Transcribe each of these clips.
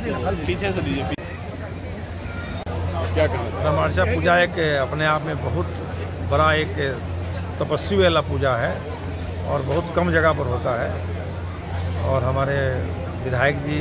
पीछे से दीजिए। क्या कहना? रामर्चा पूजा एक अपने आप में बहुत बड़ा एक तपस्वी वाला पूजा है और बहुत कम जगह पर होता है। और हमारे विधायक जी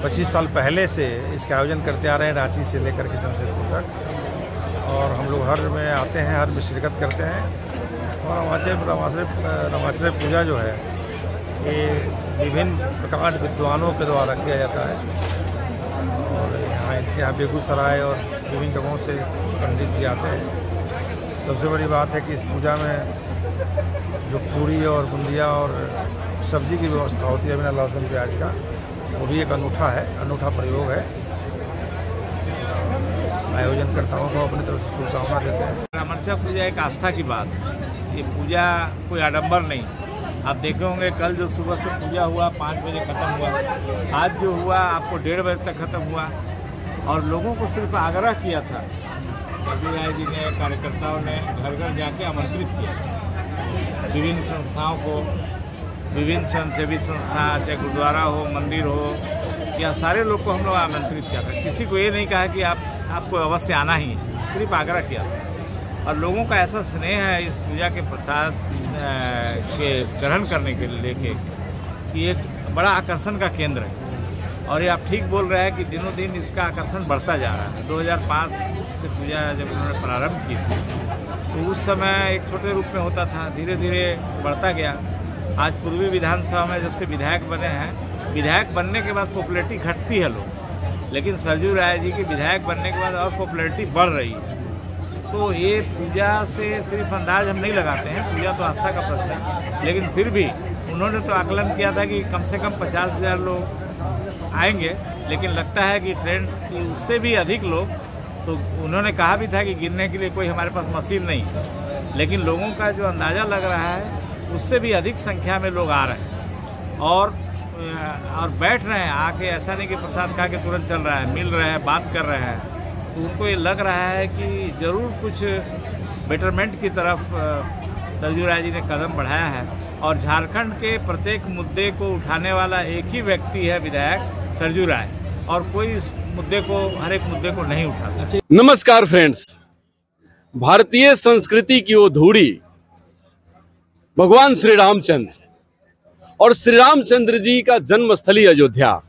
25 साल पहले से इसका आयोजन करते आ रहे हैं, रांची से लेकर के जमशेदपुर तक। और हम लोग हर में आते हैं, हर में शिरकत करते हैं। और रामाचल पूजा जो है ये विभिन्न प्रकार विद्वानों के द्वारा किया जाता है। और यहाँ बेगूसराय और विभिन्न जगहों से पंडित जी आते हैं। सबसे बड़ी बात है कि इस पूजा में जो पूरी और बुंदिया और सब्जी की व्यवस्था होती है बिना लहसुन प्याज का, वो भी एक अनूठा प्रयोग है। आयोजनकर्ताओं को अपनी तरफ से शुभकामना देते हैं। रामर्चा पूजा एक आस्था की बात है। ये पूजा कोई आडंबर नहीं। आप देखे होंगे कल जो सुबह से पूजा हुआ 5 बजे ख़त्म हुआ, आज जो हुआ आपको 1:30 बजे तक ख़त्म हुआ। और लोगों को सिर्फ आग्रह किया था, सरजू राय जी ने, कार्यकर्ताओं ने घर घर जाके आमंत्रित किया विभिन्न संस्थाओं को, विभिन्न स्वयंसेवी संस्था, चाहे गुरुद्वारा हो, मंदिर हो, या सारे लोग को हम लोग आमंत्रित किया था। किसी को ये नहीं कहा कि आपको अवश्य आना ही है, सिर्फ आग्रह किया था। और लोगों का ऐसा स्नेह है इस पूजा के प्रसाद के ग्रहण करने के लेके कि एक बड़ा आकर्षण का केंद्र है। और ये आप ठीक बोल रहे हैं कि दिनों दिन इसका आकर्षण बढ़ता जा रहा है। 2005 से पूजा जब उन्होंने प्रारंभ की थी तो उस समय एक छोटे रूप में होता था, धीरे धीरे बढ़ता गया। आज पूर्वी विधानसभा में जब से विधायक बने हैं, विधायक बनने के बाद पॉपुलैरिटी घटती है लोग, लेकिन सरजू राय जी की विधायक बनने के बाद और पॉपुलैरिटी बढ़ रही है। तो ये पूजा से सिर्फ अंदाज हम नहीं लगाते हैं, पूजा तो आस्था का प्रश्न है, लेकिन फिर भी उन्होंने तो आकलन किया था कि कम से कम 50,000 लोग आएंगे, लेकिन लगता है कि ट्रेंड उससे भी अधिक लोग। तो उन्होंने कहा भी था कि गिनने के लिए कोई हमारे पास मशीन नहीं है, लेकिन लोगों का जो अंदाज़ा लग रहा है उससे भी अधिक संख्या में लोग आ रहे हैं और बैठ रहे हैं आके। ऐसा नहीं कि प्रसाद खा के तुरंत चल रहा है, मिल रहे हैं, बात कर रहे हैं। तो उनको ये लग रहा है कि ज़रूर कुछ बेटरमेंट की तरफ सरजू राय जी ने कदम बढ़ाया है। और झारखंड के प्रत्येक मुद्दे को उठाने वाला एक ही व्यक्ति है विधायक सरजू राय, और कोई इस मुद्दे को, हर एक मुद्दे को नहीं उठाता। नमस्कार फ्रेंड्स, भारतीय संस्कृति की वो धूड़ी भगवान श्री रामचंद्र और श्री रामचंद्र जी का जन्मस्थली अयोध्या।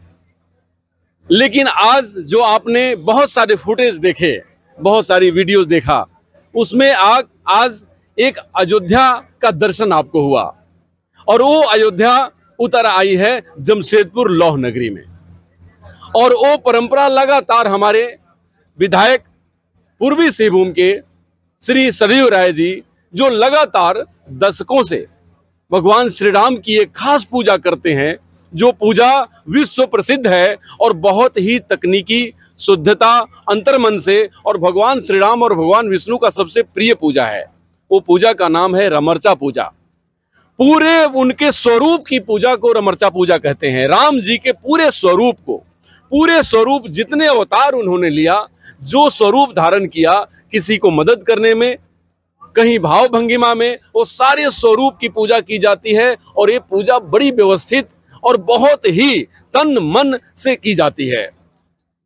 लेकिन आज जो आपने बहुत सारे फुटेज देखे, बहुत सारी वीडियोस देखा, उसमें आज एक अयोध्या का दर्शन आपको हुआ। और वो अयोध्या उतर आई है जमशेदपुर लौह नगरी में। और वो परंपरा लगातार हमारे विधायक पूर्वी सिंहभूम के श्री सरयू राय जी, जो लगातार दशकों से भगवान श्री राम की एक खास पूजा करते हैं, जो पूजा विश्व प्रसिद्ध है और बहुत ही तकनीकी शुद्धता अंतर्मन से, और भगवान श्री राम और भगवान विष्णु का सबसे प्रिय पूजा है। वो पूजा का नाम है रामर्चा पूजा। पूरे उनके स्वरूप की पूजा को रामर्चा पूजा कहते हैं। राम जी के पूरे स्वरूप को, पूरे स्वरूप जितने अवतार उन्होंने लिया, जो स्वरूप धारण किया, किसी को मदद करने में, कहीं भाव भंगिमा में, वो सारे स्वरूप की पूजा की जाती है। और ये पूजा बड़ी व्यवस्थित और बहुत ही तन मन से की जाती है।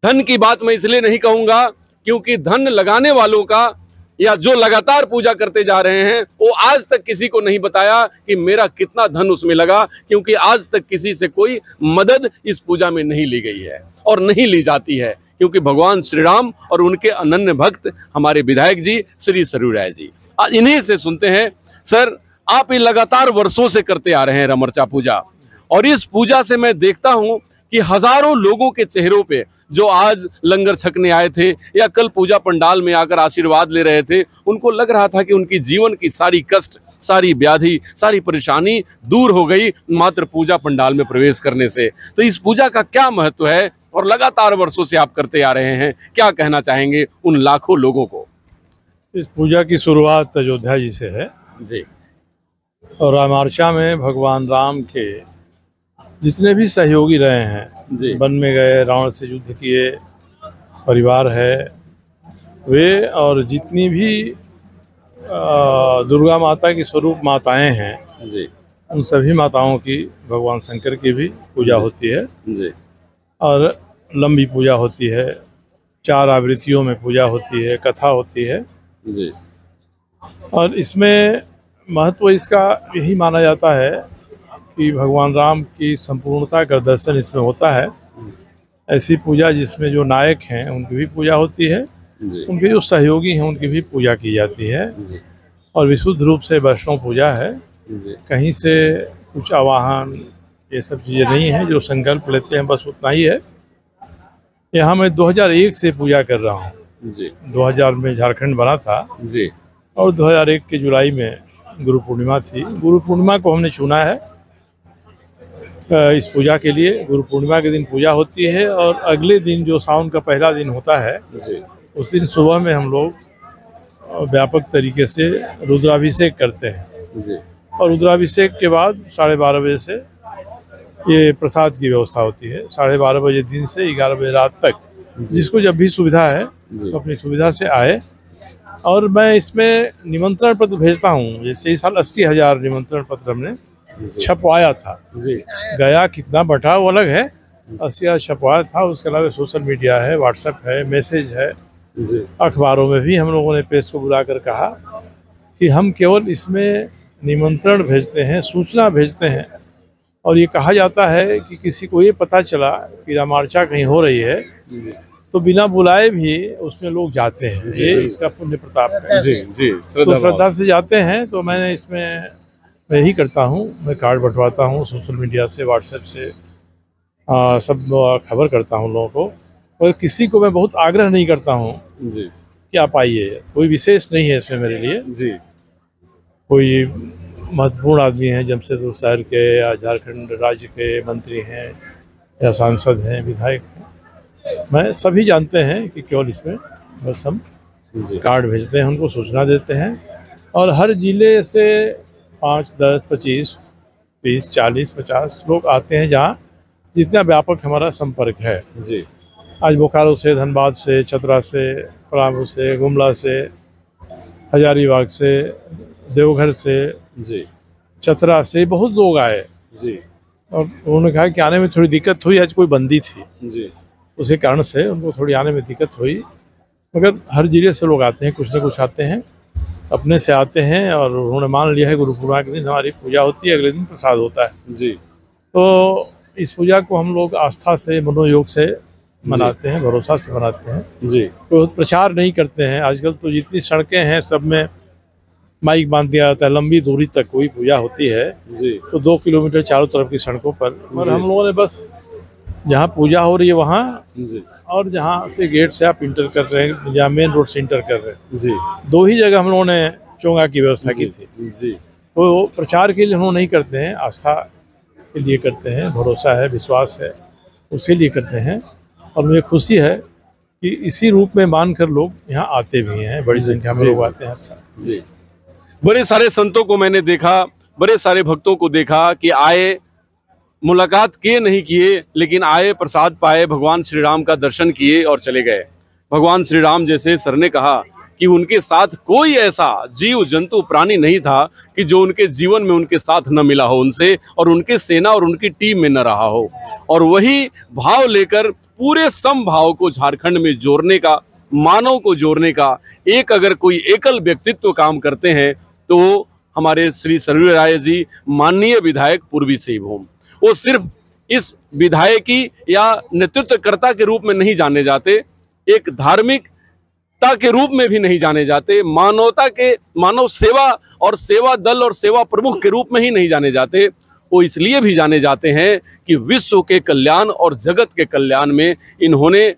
धन की बात मैं इसलिए नहीं कहूंगा क्योंकि धन लगाने वालों का, या जो लगातार पूजा करते जा रहे हैं, वो आज तक किसी को नहीं बताया कि मेरा कितना धन उसमें लगा, क्योंकि आज तक किसी से कोई मदद इस पूजा में नहीं ली गई है और नहीं ली जाती है, क्योंकि भगवान श्री राम और उनके अनन्य भक्त हमारे विधायक जी श्री सरयू राय जी। आज इन्हीं से सुनते हैं। सर, आप ये लगातार वर्षों से करते आ रहे हैं रामर्चा पूजा, और इस पूजा से मैं देखता हूं कि हजारों लोगों के चेहरों पे, जो आज लंगर छकने आए थे या कल पूजा पंडाल में आकर आशीर्वाद ले रहे थे, उनको लग रहा था कि उनकी जीवन की सारी कष्ट, सारी व्याधि, सारी परेशानी दूर हो गई मात्र पूजा पंडाल में प्रवेश करने से। तो इस पूजा का क्या महत्व है और लगातार वर्षों से आप करते आ रहे हैं, क्या कहना चाहेंगे उन लाखों लोगों को? इस पूजा की शुरुआत अयोध्या जी से है जी। और रामर्चा में भगवान राम के जितने भी सहयोगी रहे हैं, वन में गए, रावण से युद्ध किए परिवार है वे, और जितनी भी दुर्गा माता की स्वरूप माताएं हैं जी, उन सभी माताओं की, भगवान शंकर की भी पूजा होती है जी। और लंबी पूजा होती है, 4 आवृत्तियों में पूजा होती है, कथा होती है जी। और इसमें महत्व इसका यही माना जाता है कि भगवान राम की संपूर्णता का दर्शन इसमें होता है। ऐसी पूजा जिसमें जो नायक हैं उनकी भी पूजा होती है, जी। उनके जो सहयोगी हैं उनकी भी पूजा की जाती है जी। और विशुद्ध रूप से वैष्णव पूजा है। जी। कहीं से कुछ आवाहन ये सब चीज़ें नहीं है, जो संकल्प लेते हैं बस उतना ही है। यहाँ मैं 2001 से पूजा कर रहा हूँ। जी। 2000 में झारखंड बना था जी। और 2001 के जुलाई में गुरु पूर्णिमा थी। गुरु पूर्णिमा को हमने चुना है इस पूजा के लिए। गुरु पूर्णिमा के दिन पूजा होती है और अगले दिन जो सावन का पहला दिन होता है जी। उस दिन सुबह में हम लोग व्यापक तरीके से रुद्राभिषेक करते हैं जी। और रुद्राभिषेक के बाद 12:30 बजे से ये प्रसाद की व्यवस्था होती है। 12:30 बजे दिन से 11 बजे रात तक, जिसको जब भी सुविधा है तो अपनी सुविधा से आए। और मैं इसमें निमंत्रण पत्र भेजता हूँ। जैसे इस साल 80,000 निमंत्रण पत्र हमने छपवाया था। जी। गया कितना बटा वो अलग है, 80,000 छपवाया था। उसके अलावा सोशल मीडिया है, व्हाट्सएप है, मैसेज है, जी। अखबारों में भी हम लोगों ने प्रेस को बुलाकर कहा कि हम केवल इसमें निमंत्रण भेजते हैं, सूचना भेजते हैं। और ये कहा जाता है कि किसी को ये पता चला कि रामार्चा कहीं हो रही है तो बिना बुलाए भी उसमें लोग जाते हैं। ये इसका पुण्य प्रताप है। जी। जी। तो श्रद्धा से जाते हैं। तो मैंने इसमें मैं यही करता हूँ, मैं कार्ड बंटवाता हूँ सोशल मीडिया से, व्हाट्सएप से सब खबर करता हूँ लोगों को। और किसी को मैं बहुत आग्रह नहीं करता हूँ जी कि आप आइए। कोई विशेष नहीं है इसमें मेरे लिए। जी। कोई महत्वपूर्ण आदमी हैं जमशेदपुर शहर के या झारखंड राज्य के मंत्री हैं या सांसद हैं, विधायक हैं, मैं सभी जानते हैं कि केवल इसमें बस हम कार्ड भेजते हैं, उनको सूचना देते हैं। और हर जिले से 5, 10, 25, 30, 40, 50 लोग आते हैं, जहाँ जितना व्यापक हमारा संपर्क है। जी। आज बोकारो से, धनबाद से, चतरा से, पलामू से, गुमला से, हजारीबाग से, देवघर से, जी, चतरा से बहुत लोग आए। जी। और उन्होंने कहा कि आने में थोड़ी दिक्कत हुई, आज कोई बंदी थी, जी। उसी कारण से उनको थोड़ी आने में दिक्कत हुई। मगर हर जिले से लोग आते हैं, कुछ न कुछ आते हैं, अपने से आते हैं। और उन्होंने मान लिया है गुरु पूर्णिमा के दिन हमारी पूजा होती है, अगले दिन प्रसाद होता है। जी। तो इस पूजा को हम लोग आस्था से, मनोयोग से मनाते हैं, भरोसा से मनाते हैं। जी। तो प्रचार नहीं करते हैं। आजकल तो जितनी सड़कें हैं सब में माइक बांध दिया जाता है, लंबी दूरी तक कोई पूजा होती है जी। तो 2 किलोमीटर चारों तरफ की सड़कों पर। और हम लोगों ने बस जहाँ पूजा हो रही है वहाँ, जी। और जहाँ से गेट से आप इंटर कर रहे हैं, जहाँ मेन रोड से इंटर कर रहे हैं, जी, 2 ही जगह हम लोगों ने चोंगा की व्यवस्था की थी। जी। तो प्रचार के लिए हम लोग नहीं करते हैं, आस्था के लिए करते हैं, भरोसा है, विश्वास है, उसके लिए करते हैं। और मुझे खुशी है कि इसी रूप में मानकर लोग यहाँ आते भी हैं, बड़ी संख्या में लोग आते हैं हर साल। जी। बड़े सारे संतों को मैंने देखा, बड़े सारे भक्तों को देखा कि आए, मुलाकात किए नहीं किए, लेकिन आए, प्रसाद पाए, भगवान श्री राम का दर्शन किए और चले गए। भगवान श्री राम, जैसे सर ने कहा कि उनके साथ कोई ऐसा जीव जंतु प्राणी नहीं था कि जो उनके जीवन में उनके साथ न मिला हो उनसे, और उनके सेना और उनकी टीम में न रहा हो। और वही भाव लेकर पूरे समभाव को झारखंड में जोड़ने का, मानव को जोड़ने का एक अगर कोई एकल व्यक्तित्व काम करते हैं तो वो हमारे श्री सरयू राय जी, माननीय विधायक पूर्वी सिंहभूम। वो सिर्फ इस विधायकी या नेतृत्वकर्ता के रूप में नहीं जाने जाते, एक धार्मिकता के रूप में भी नहीं जाने जाते, मानवता के, मानव सेवा और सेवा दल और सेवा प्रमुख के रूप में ही नहीं जाने जाते। वो इसलिए भी जाने जाते हैं कि विश्व के कल्याण और जगत के कल्याण में इन्होंने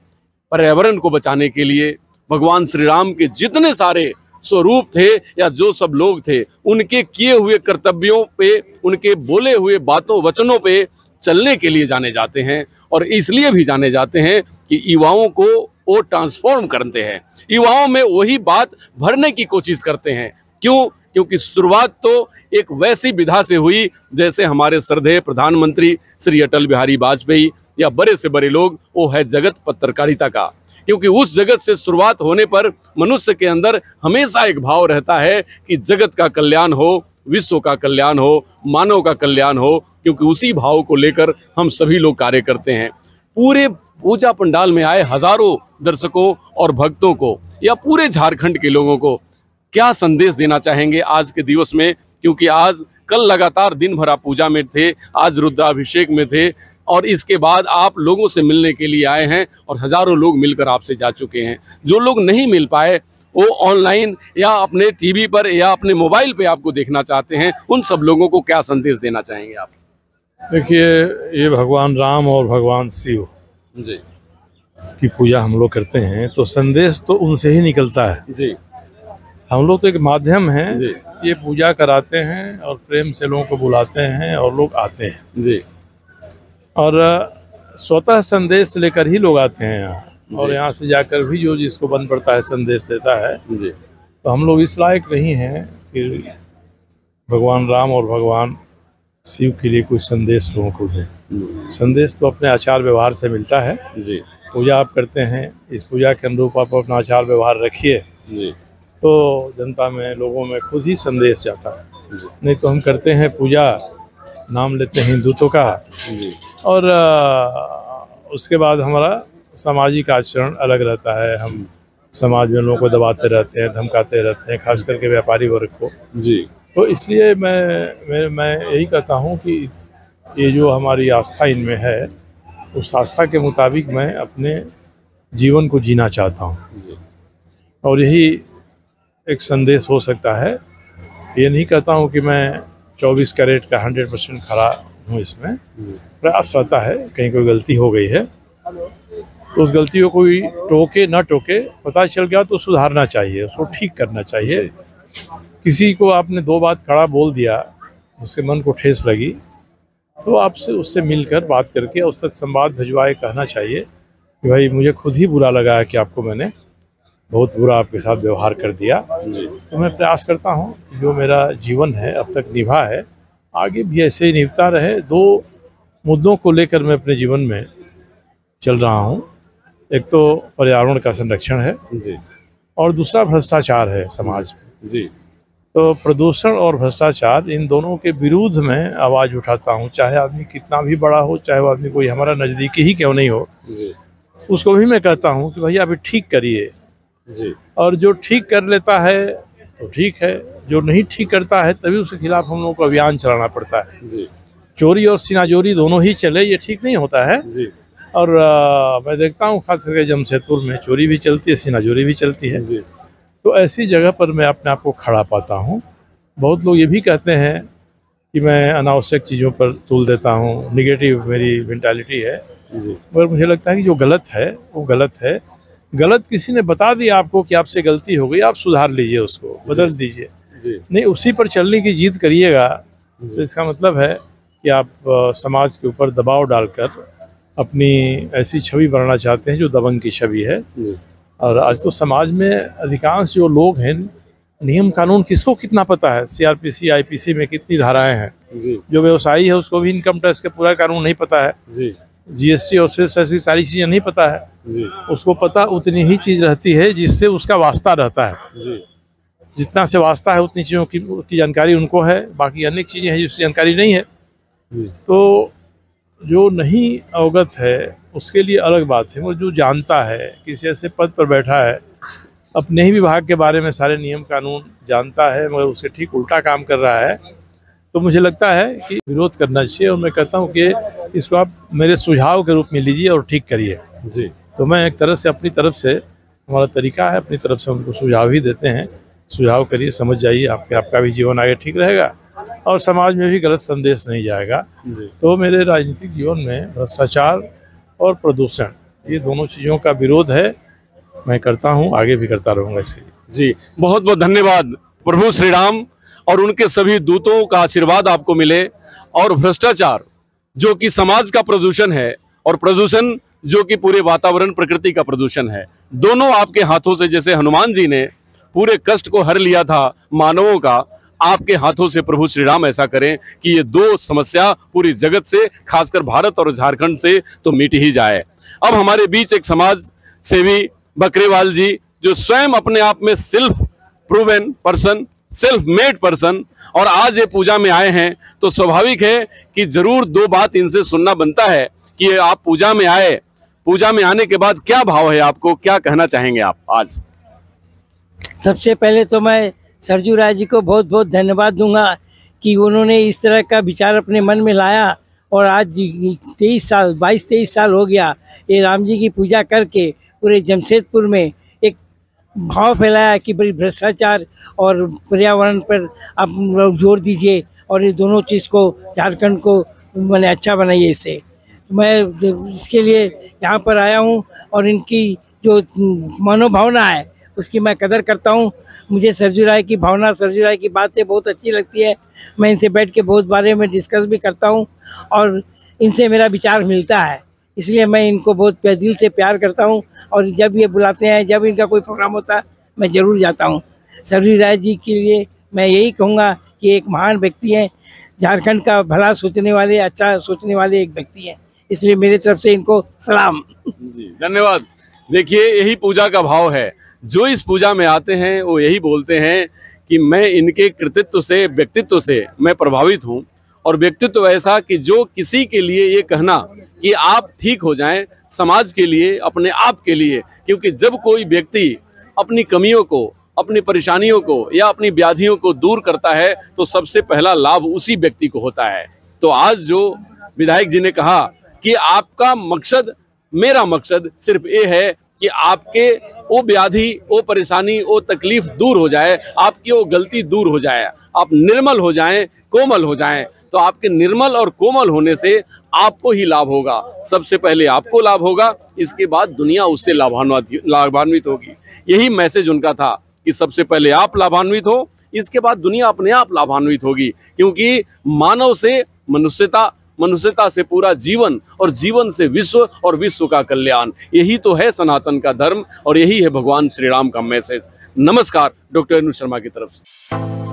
पर्यावरण को बचाने के लिए भगवान श्री राम के जितने सारे स्वरूप थे या जो सब लोग थे, उनके किए हुए कर्तव्यों पे, उनके बोले हुए बातों वचनों पे चलने के लिए जाने जाते हैं। और इसलिए भी जाने जाते हैं कि युवाओं को वो ट्रांसफॉर्म करते हैं, युवाओं में वही बात भरने की कोशिश करते हैं। क्यों? क्योंकि शुरुआत तो एक वैसी विधा से हुई जैसे हमारे श्रद्धेय प्रधानमंत्री श्री अटल बिहारी वाजपेयी या बड़े से बड़े लोग, वो है जगत पत्रकारिता का। क्योंकि उस जगत से शुरुआत होने पर मनुष्य के अंदर हमेशा एक भाव रहता है कि जगत का कल्याण हो, विश्व का कल्याण हो, मानव का कल्याण हो, क्योंकि उसी भाव को लेकर हम सभी लोग कार्य करते हैं। पूरे पूजा पंडाल में आए हजारों दर्शकों और भक्तों को या पूरे झारखंड के लोगों को क्या संदेश देना चाहेंगे आज के दिवस में? क्योंकि आज कल लगातार दिन भर आप पूजा में थे, आज रुद्राभिषेक में थे और इसके बाद आप लोगों से मिलने के लिए आए हैं और हजारों लोग मिलकर आपसे जा चुके हैं। जो लोग नहीं मिल पाए वो ऑनलाइन या अपने टीवी पर या अपने मोबाइल पे आपको देखना चाहते हैं, उन सब लोगों को क्या संदेश देना चाहेंगे आप? देखिए, ये भगवान राम और भगवान शिव जी की पूजा हम लोग करते हैं तो संदेश तो उनसे ही निकलता है। जी हम लोग तो एक माध्यम हैं, जी ये पूजा कराते हैं और प्रेम से लोगों को बुलाते हैं और लोग आते हैं जी और स्वतः संदेश लेकर ही लोग आते हैं यहाँ। और यहाँ से जाकर भी जो जिसको बन पड़ता है संदेश देता है। जी तो हम लोग इस लायक नहीं हैं कि भगवान राम और भगवान शिव के लिए कोई संदेश लोगों को दें। संदेश तो अपने आचार व्यवहार से मिलता है। जी पूजा आप करते हैं, इस पूजा के अनुरूप आप अपना आचार व्यवहार रखिए जी तो जनता में, लोगों में खुद ही संदेश जाता है। जी नहीं तो हम करते हैं पूजा, नाम लेते हैं हिंदुत्व का जी और उसके बाद हमारा सामाजिक आचरण अलग रहता है। हम समाज में लोगों को दबाते रहते हैं, धमकाते रहते हैं, खास करके व्यापारी वर्ग को। जी तो इसलिए मैं यही कहता हूँ कि ये जो हमारी आस्था इनमें है, उस आस्था के मुताबिक मैं अपने जीवन को जीना चाहता हूँ और यही एक संदेश हो सकता है। ये नहीं कहता हूँ कि मैं 24 कैरेट का 100% खरा हूँ, इसमें प्रयास रहता है। कहीं कोई गलती हो गई है तो उस गलती को कोई टोके ना टोके, पता चल गया तो सुधारना चाहिए, उसको ठीक करना चाहिए। किसी को आपने 2 बात खड़ा बोल दिया, उसके मन को ठेस लगी तो आपसे उससे मिलकर बात करके उस तक संवाद भिजवाए कहना चाहिए कि भाई मुझे खुद ही बुरा लगा है कि आपको मैंने बहुत बुरा आपके साथ व्यवहार कर दिया। तो मैं प्रयास करता हूँ कि जो मेरा जीवन है अब तक निभा है, आगे भी ऐसे ही निभता रहे। 2 मुद्दों को लेकर मैं अपने जीवन में चल रहा हूँ। एक तो पर्यावरण का संरक्षण है जी और दूसरा भ्रष्टाचार है समाज में। जी तो प्रदूषण और भ्रष्टाचार, इन दोनों के विरुद्ध मैं आवाज़ उठाता हूँ। चाहे आदमी कितना भी बड़ा हो, चाहे वो आदमी कोई हमारा नज़दीकी ही क्यों नहीं हो, जी उसको भी मैं कहता हूँ कि भैया अभी ठीक करिए। जी और जो ठीक कर लेता है तो ठीक है, जो नहीं ठीक करता है तभी उसके खिलाफ हम लोगों को अभियान चलाना पड़ता है। जी चोरी और सीनाजोरी दोनों ही चले, ये ठीक नहीं होता है। जी और मैं देखता हूँ खास करके जमशेदपुर में चोरी भी चलती है, सीनाजोरी भी चलती है। जी तो ऐसी जगह पर मैं अपने आप को खड़ा पाता हूँ। बहुत लोग ये भी कहते हैं कि मैं अनावश्यक चीज़ों पर तूल देता हूँ, निगेटिव मेरी मेंटालिटी है। जी मगर मुझे लगता है कि जो गलत है वो गलत है। गलत किसी ने बता दिया आपको कि आपसे गलती हो गई, आप सुधार लीजिए, उसको बदल दीजिए। जी नहीं उसी पर चलने की जिद करिएगा तो इसका मतलब है कि आप समाज के ऊपर दबाव डालकर अपनी ऐसी छवि बनाना चाहते हैं जो दबंग की छवि है। जी और आज तो समाज में अधिकांश जो लोग हैं, नियम कानून किसको कितना पता है? CRPC IPC में कितनी धाराएं हैं। जी जो व्यवसायी है उसको भी इनकम टैक्स का पूरा कानून नहीं पता है, जी GST और सेस ऐसी सारी चीज़ें नहीं पता है। जी उसको पता उतनी ही चीज़ रहती है जिससे उसका वास्ता रहता है। जी जितना से वास्ता है उतनी चीज़ों की जानकारी उनको है, बाकी अनेक चीज़ें हैं जिसकी जानकारी नहीं है। जी तो जो नहीं अवगत है उसके लिए अलग बात है, वो जो जानता है, किसी ऐसे पद पर बैठा है, अपने ही विभाग के बारे में सारे नियम कानून जानता है मगर उससे ठीक उल्टा काम कर रहा है, तो मुझे लगता है कि विरोध करना चाहिए। और मैं कहता हूँ कि इसको आप मेरे सुझाव के रूप में लीजिए और ठीक करिए। जी तो मैं एक तरह से अपनी तरफ से, हमारा तरीका है, अपनी तरफ से उनको सुझाव ही देते हैं। सुझाव करिए, समझ जाइए, आपका भी जीवन आगे ठीक रहेगा और समाज में भी गलत संदेश नहीं जाएगा। तो मेरे राजनीतिक जीवन में भ्रष्टाचार और प्रदूषण, ये दोनों चीज़ों का विरोध है, मैं करता हूँ, आगे भी करता रहूँगा। इसलिए जी बहुत बहुत धन्यवाद। प्रभु श्री राम और उनके सभी दूतों का आशीर्वाद आपको मिले और भ्रष्टाचार जो कि समाज का प्रदूषण है और प्रदूषण जो कि पूरे वातावरण प्रकृति का प्रदूषण है, दोनों आपके हाथों से, जैसे हनुमान जी ने पूरे कष्ट को हर लिया था मानवों का, आपके हाथों से प्रभु श्री राम ऐसा करें कि ये 2 समस्या पूरी जगत से, खासकर भारत और झारखंड से तो मिट ही जाए। अब हमारे बीच एक समाज सेवी बकरेवाल जी, जो स्वयं अपने आप में self proven person, self made person, और आज ये पूजा में आए हैं, तो स्वाभाविक है कि जरूर 2 बात इनसे सुनना बनता है कि आप पूजा में आए, पूजा में आने के बाद क्या भाव है आपको, क्या कहना चाहेंगे आप आज? सबसे पहले तो मैं सरजू राय जी को बहुत बहुत धन्यवाद दूंगा कि उन्होंने इस तरह का विचार अपने मन में लाया और आज 22-23 साल हो गया ये राम जी की पूजा करके पूरे जमशेदपुर में एक भाव फैलाया कि बड़ी भ्रष्टाचार और पर्यावरण पर आप लोग जोर दीजिए और ये दोनों चीज़ को झारखंड को मैंने अच्छा बनाइए। इससे मैं इसके लिए यहाँ पर आया हूँ और इनकी जो मनोभावना है उसकी मैं कदर करता हूँ। मुझे सरजू राय की भावना, सरजू राय की बातें बहुत अच्छी लगती है। मैं इनसे बैठ के बहुत बारे में डिस्कस भी करता हूँ और इनसे मेरा विचार मिलता है, इसलिए मैं इनको बहुत दिल से प्यार करता हूँ। और जब ये बुलाते हैं, जब इनका कोई प्रोग्राम होता है, मैं ज़रूर जाता हूँ। सरजू राय जी के लिए मैं यही कहूँगा कि एक महान व्यक्ति हैं, झारखंड का भला सोचने वाले, अच्छा सोचने वाले एक व्यक्ति हैं, इसलिए मेरी तरफ से इनको सलाम। जी धन्यवाद। देखिए यही पूजा का भाव है। जो इस पूजा में आते हैं वो यही बोलते हैं कि मैं इनके कृतित्व से, व्यक्तित्व से मैं प्रभावित हूँ, और व्यक्तित्व ऐसा कि जो किसी के लिए ये कहना कि आप ठीक हो जाएं, समाज के लिए, अपने आप के लिए, क्योंकि जब कोई व्यक्ति अपनी कमियों को, अपनी परेशानियों को या अपनी व्याधियों को दूर करता है तो सबसे पहला लाभ उसी व्यक्ति को होता है। तो आज जो विधायक जी ने कहा कि आपका मकसद, मेरा मकसद सिर्फ ये है कि आपके वो व्याधि, वो परेशानी, वो तकलीफ दूर हो जाए, आपकी वो गलती दूर हो जाए, आप निर्मल हो जाएं, कोमल हो जाएं। तो आपके निर्मल और कोमल होने से आपको ही लाभ होगा। सबसे पहले आपको लाभ होगा, इसके बाद दुनिया उससे लाभान्वित होगी। यही मैसेज उनका था कि सबसे पहले आप लाभान्वित हो, इसके बाद दुनिया अपने आप लाभान्वित होगी। क्योंकि मानव से मनुष्यता, मनुष्यता से पूरा जीवन, और जीवन से विश्व, और विश्व का कल्याण, यही तो है सनातन का धर्म और यही है भगवान श्री राम का मैसेज। नमस्कार, डॉक्टर अनु शर्मा की तरफ से।